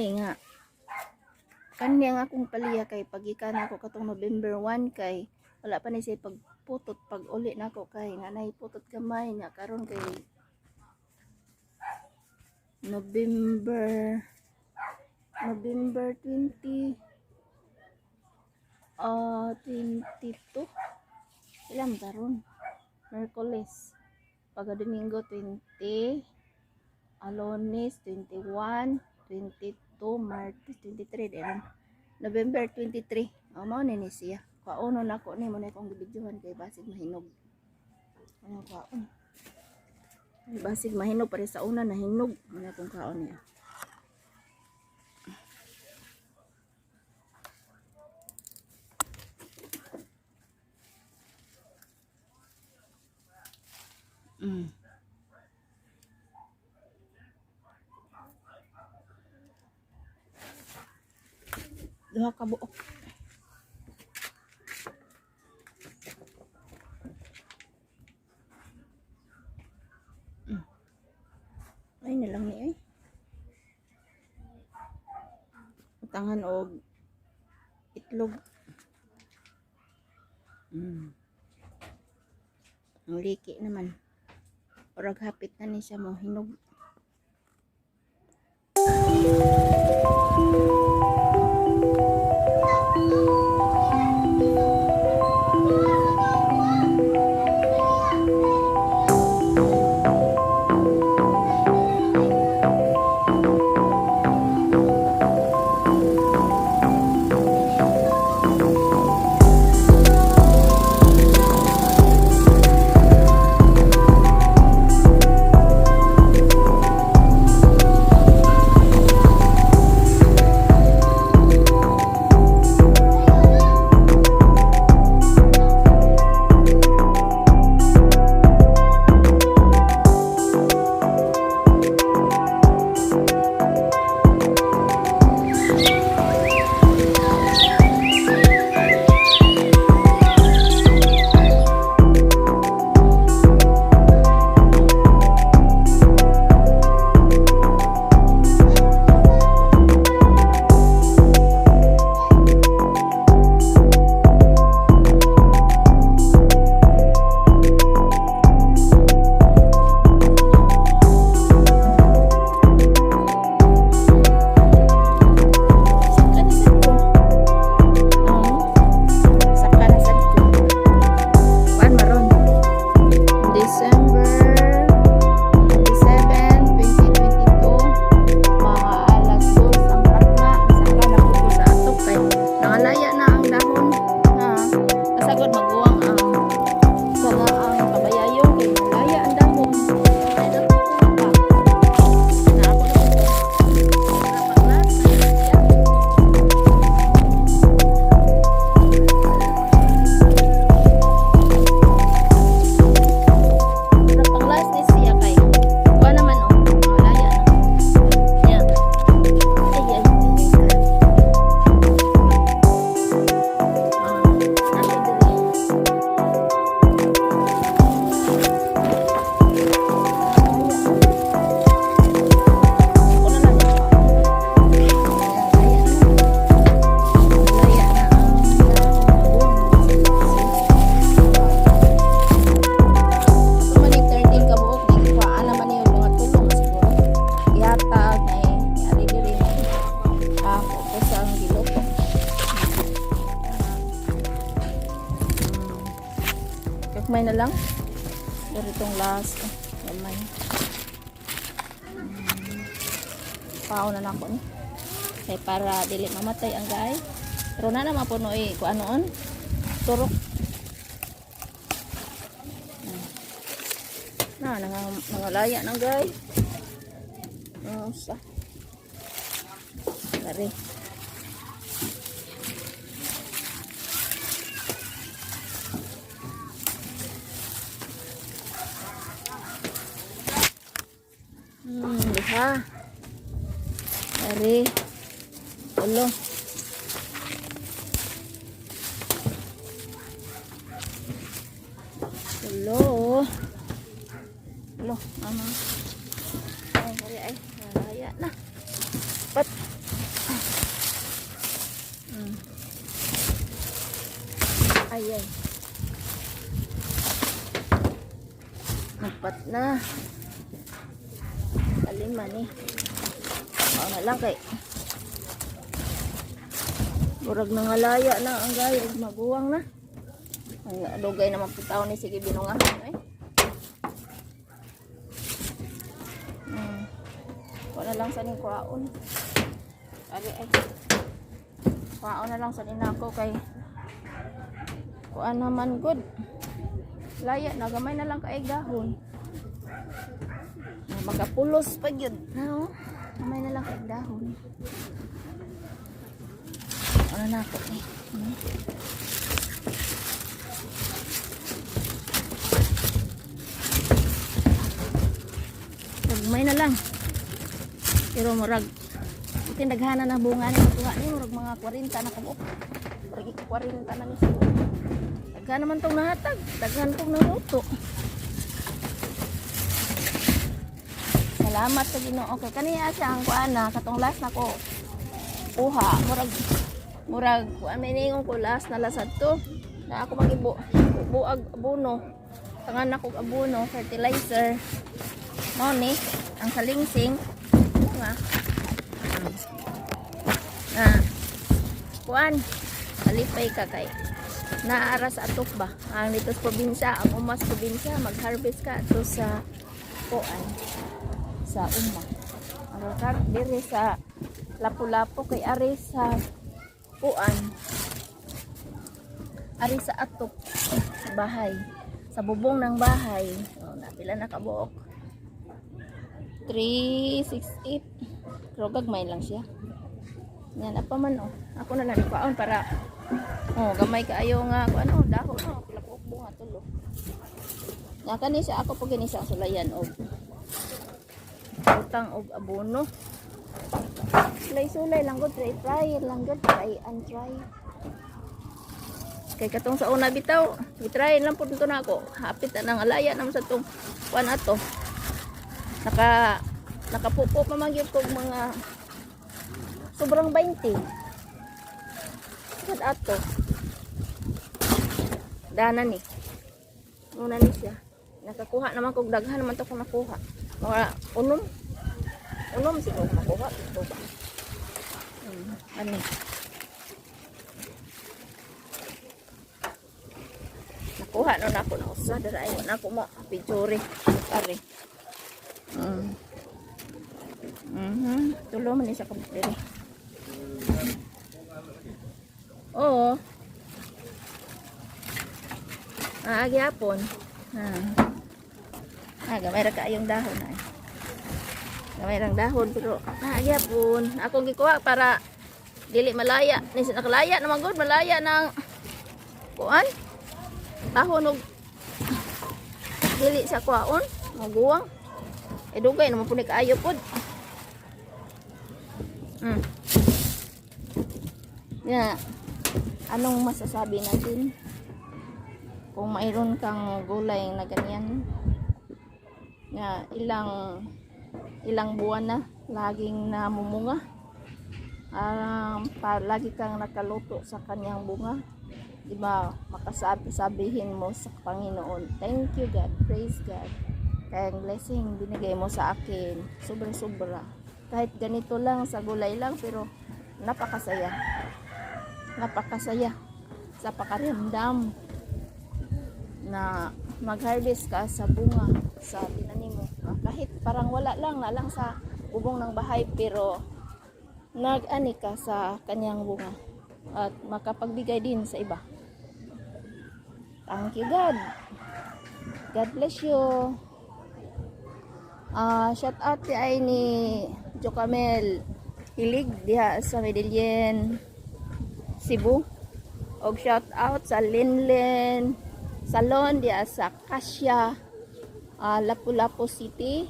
Gani nga. Kanya nga akong paliya kay pagikan ako katong November 1 kay wala pa ni siya pagputot pag uli nako kay nga naiputot gamay nga karon kay November 20 22 ilang karon Merkules pagka Domingo 20 Alones 21 22 Martes 23 din November 23 mao ni siya kauno nako ni mo na akong gibidyohan kay basig mahinog ano kaon basig mahinog pare sa una nahinog ano akong kaon niya duha ka buok ay na lang ni ay utangan og itlog ang liki naman orag hapit na ni siya mo hinog May na lang. Pero itong last. May. Pao na ako ni. Kaya para dili mamatay ang guys. Pero na naman po no kung anoon. Turok. Na nangalaya ng guys. Sa. Dari. Diha. Dari. Ulo. Ulo. Ulo. Ano? Ay, ay. Nalaya na. Pat. Ayay. Apat na. Kalima ni. Oo na lang kay. Murag na nga laya na ang gaya. Maguwang na. Ang dugay naman pitaw ni sige binungahan eh. Wala lang sa ning kuwaon. Ari ay. Kuwaon na lang sa ninako kay kuan naman good. Laya na gamay na lang kay dahon. Magapulos pa gyud. No? Gamay na lang kay dahon. Ano na ako eh. Gamay na lang. Pero murag tindaghana na bunga ni kuha ni murag mga 40 na kamo. Murag 40 na ni siya. Daghan naman tong nahatag, daghan tong naluto. Salamat sa Ginoo. Okay kaniya siya ang kuana katong last nako. Kuha murag kuan miningon ko last na lasad to. Na ako magibo buag abono. Tangan ako abono fertilizer. Mo ni ang kalingsing kuan alipay ka kay naara sa atok ba ang dito sa probinsya ang umas probinsya mag-harvest ka to sa kuan sa uma ang kar dire sa Lapu-Lapu kay ari sa kuan ari sa atok sa bahay sa bubong ng bahay so napila na kabuok 368 pero gagmay lang siya yan apa man oh ako na lang ikaon para oh gamay kaayo nga ano dahon oh pila ko bunga tulo nga kani siya ako pag gani sa sulayan og utang og abono sulay lang gud try lang gud try and try kay katong sa una bitaw i-try lang pud to nako hapit na ng alaya naman sa tong kuan ato nakapupo pa man gyud kog mga sobrang 20 sad ato dana ni muna ni siya nakakuha naman kog daghan naman to kung nakuha mga unom siguro makuha ito ba ani nakuha no na ako na usa dara ay na ako mo picture pare tulo man ni sa kompleto. Oo. Agyapon. Gamay ra kaayong dahon ay. Gamay rang dahon pero agyapon. Akong gikuha para dili malaya. Ni nakalaya naman gud malaya ng kuan. Dahon og dili sa kuaon, maguwang. Dugay naman pud ni kaayo pud. Yeah. Anong masasabi natin kung mayroon kang gulay na ganyan na ilang buwan na laging namumunga lagi kang nakaluto sa kanyang bunga, diba makasabihin mo sa Panginoon, thank you God, praise God kaya ang blessing binigay mo sa akin sobra kahit ganito lang sa gulay lang pero napakasaya sa pakaramdam na mag-harvest ka sa bunga sa tinanim mo kahit parang wala lang na lang sa bubong ng bahay pero nag-ani ka sa kanyang bunga at makapagbigay din sa iba. Thank you God. God bless you. Shout out ay ni Jocamel Hilig diha sa Medellin, Cebu. Og shout out sa Linlin Salon diha sa Kasia, Lapu-Lapu City.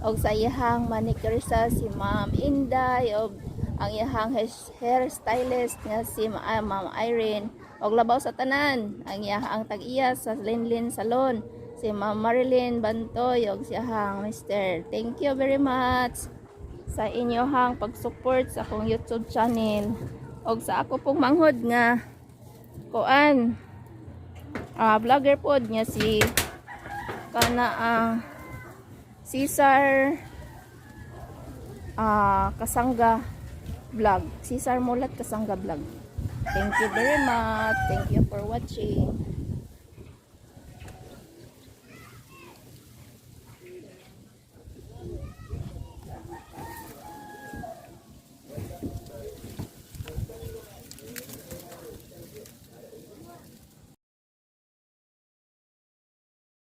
Og sa iyahang manicurista si Ma'am Inday og ang iyahang hairstylist nga si Ma'am Irene. Og labaw sa tanan ang iyahang tag-iya sa Linlin Salon si Ma'am Marilyn Bantoy og siyahang Mr. Thank you very much sa inyohang pag-support sa akong YouTube channel og sa ako pong manghod nga kuan vlogger po niya si kana Cesar Kasangga vlog. Cesar Mulat Kasangga vlog. Thank you very much. Thank you for watching.